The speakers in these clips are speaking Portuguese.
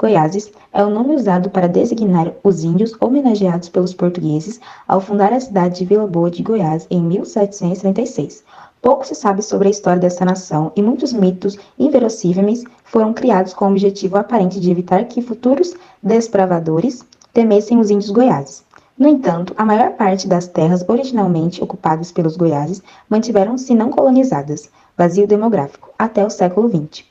Goiáses é o nome usado para designar os índios homenageados pelos portugueses ao fundar a cidade de Vila Boa de Goiás em 1736. Pouco se sabe sobre a história dessa nação e muitos mitos inverossímeis foram criados com o objetivo aparente de evitar que futuros desbravadores temessem os índios goiáses. No entanto, a maior parte das terras originalmente ocupadas pelos goiáses mantiveram-se não colonizadas, vazio demográfico, até o século XX.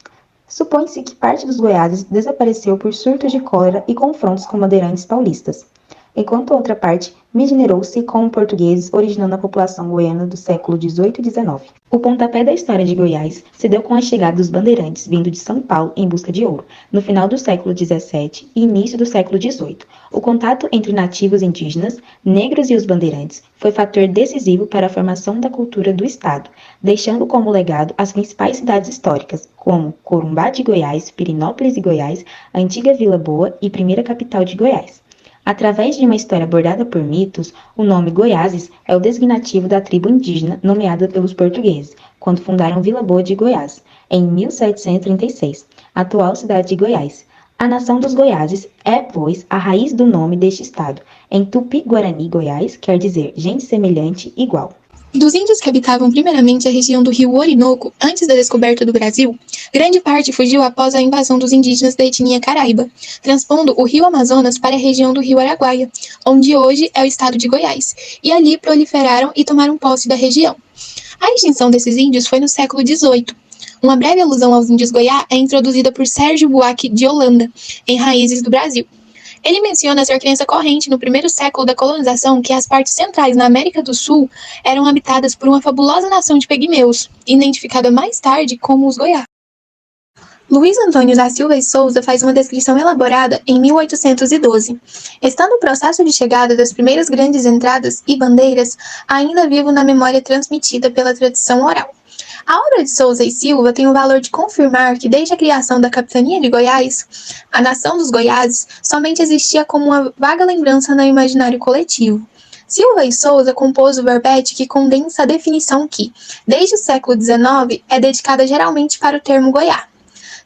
Supõe-se que parte dos goiáses desapareceu por surtos de cólera e confrontos com bandeirantes paulistas, enquanto outra parte migrou-se com portugueses, originando a população goiana do século XVIII e XIX. O pontapé da história de Goiás se deu com a chegada dos bandeirantes vindo de São Paulo em busca de ouro, no final do século XVII e início do século XVIII. O contato entre nativos indígenas, negros e os bandeirantes foi fator decisivo para a formação da cultura do estado, deixando como legado as principais cidades históricas, como Corumbá de Goiás, Pirenópolis de Goiás, a antiga Vila Boa e primeira capital de Goiás. Através de uma história bordada por mitos, o nome Goiáses é o designativo da tribo indígena nomeada pelos portugueses, quando fundaram Vila Boa de Goiás, em 1736, atual cidade de Goiás. A nação dos Goiáses é, pois, a raiz do nome deste estado. Em Tupi-Guarani, Goiás, quer dizer gente semelhante, igual. Dos índios que habitavam primeiramente a região do rio Orinoco, antes da descoberta do Brasil, grande parte fugiu após a invasão dos indígenas da etnia Caraíba, transpondo o rio Amazonas para a região do rio Araguaia, onde hoje é o estado de Goiás, e ali proliferaram e tomaram posse da região. A extinção desses índios foi no século XVIII. Uma breve alusão aos índios Goiá é introduzida por Sérgio Buarque de Holanda, em Raízes do Brasil. Ele menciona ser crença corrente no primeiro século da colonização que as partes centrais na América do Sul eram habitadas por uma fabulosa nação de pigmeus, identificada mais tarde como os Goiá. Luiz Antônio da Silva e Souza faz uma descrição elaborada em 1812. Estando o processo de chegada das primeiras grandes entradas e bandeiras ainda vivo na memória transmitida pela tradição oral. A obra de Souza e Silva tem o valor de confirmar que desde a criação da capitania de Goiás, a nação dos Goiáses somente existia como uma vaga lembrança no imaginário coletivo. Silva e Souza compôs o verbete que condensa a definição que, desde o século XIX, é dedicada geralmente para o termo Goiá.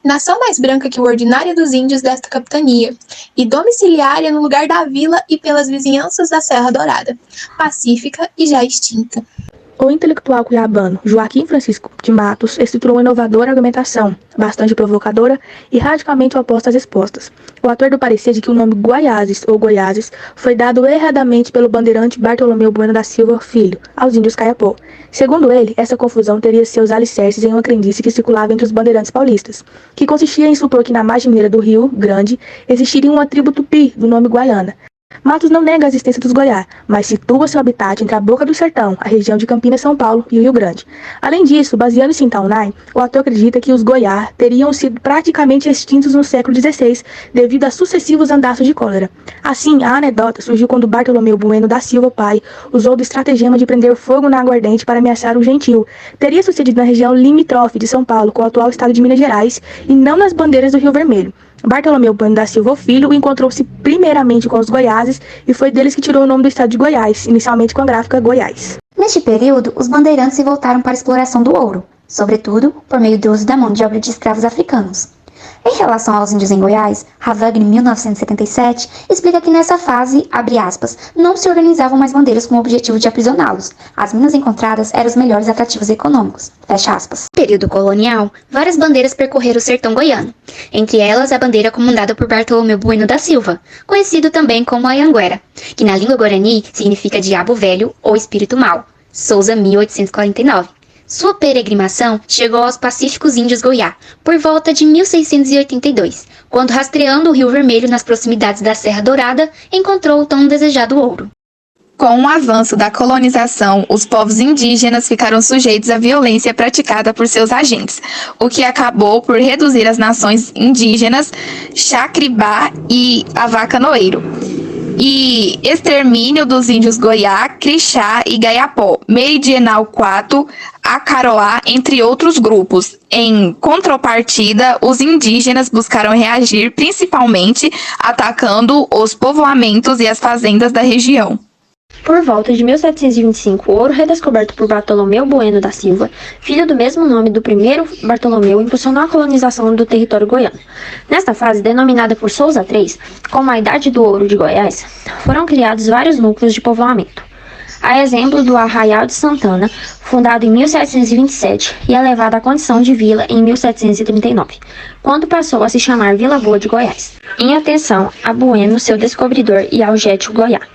Nação mais branca que o ordinário dos índios desta capitania, e domiciliária no lugar da vila e pelas vizinhanças da Serra Dourada, pacífica e já extinta. O intelectual cuiabano Joaquim Francisco de Matos estruturou uma inovadora argumentação, bastante provocadora e radicalmente oposta às expostas. O autor do parecer de que o nome Guaiazes ou Goiáses foi dado erradamente pelo bandeirante Bartolomeu Bueno da Silva Filho aos índios Caiapó. Segundo ele, essa confusão teria seus alicerces em uma crendice que circulava entre os bandeirantes paulistas, que consistia em supor que na margem mineira do Rio Grande existiria uma tribo tupi do nome Guaiana. Matos não nega a existência dos Goiá, mas situa seu habitat entre a Boca do Sertão, a região de Campinas, São Paulo e o Rio Grande. Além disso, baseando-se em Taunay, o autor acredita que os Goiá teriam sido praticamente extintos no século XVI devido a sucessivos andaços de cólera. Assim, a anedota surgiu quando Bartolomeu Bueno da Silva pai usou do estratagema de prender fogo na aguardente para ameaçar o gentil. Teria sucedido na região limítrofe de São Paulo com o atual estado de Minas Gerais e não nas bandeiras do Rio Vermelho. Bartolomeu Bueno da Silva Filho encontrou-se primeiramente com os Goiáses e foi deles que tirou o nome do estado de Goiás, inicialmente com a gráfica Goiás. Neste período, os bandeirantes se voltaram para a exploração do ouro, sobretudo por meio do uso da mão de obra de escravos africanos. Em relação aos índios em Goiás, Havagner, em 1977, explica que nessa fase, abre aspas, não se organizavam mais bandeiras com o objetivo de aprisioná-los. As minas encontradas eram os melhores atrativos econômicos. Fecha aspas. No período colonial, várias bandeiras percorreram o sertão goiano. Entre elas, a bandeira comandada por Bartolomeu Bueno da Silva, conhecido também como Anhanguera, que na língua guarani significa diabo velho ou espírito mau. Souza, 1849. Sua peregrinação chegou aos pacíficos índios Goiá, por volta de 1682, quando rastreando o Rio Vermelho nas proximidades da Serra Dourada, encontrou o tão desejado ouro. Com o avanço da colonização, os povos indígenas ficaram sujeitos à violência praticada por seus agentes, o que acabou por reduzir as nações indígenas Xacribá e Avacanoeiro, e extermínio dos índios Goiá, Crixá e Gaiapó, Meridional 4, Acaroá, entre outros grupos. Em contrapartida, os indígenas buscaram reagir principalmente atacando os povoamentos e as fazendas da região. Por volta de 1725, o ouro redescoberto por Bartolomeu Bueno da Silva, filho do mesmo nome do primeiro Bartolomeu, impulsionou a colonização do território goiano. Nesta fase, denominada por Souza III como a Idade do Ouro de Goiás, foram criados vários núcleos de povoamento. A exemplo do Arraial de Santana, fundado em 1727 e elevado à condição de vila em 1739, quando passou a se chamar Vila Boa de Goiás, em atenção a Bueno, seu descobridor, e ao Getúlio Goiá.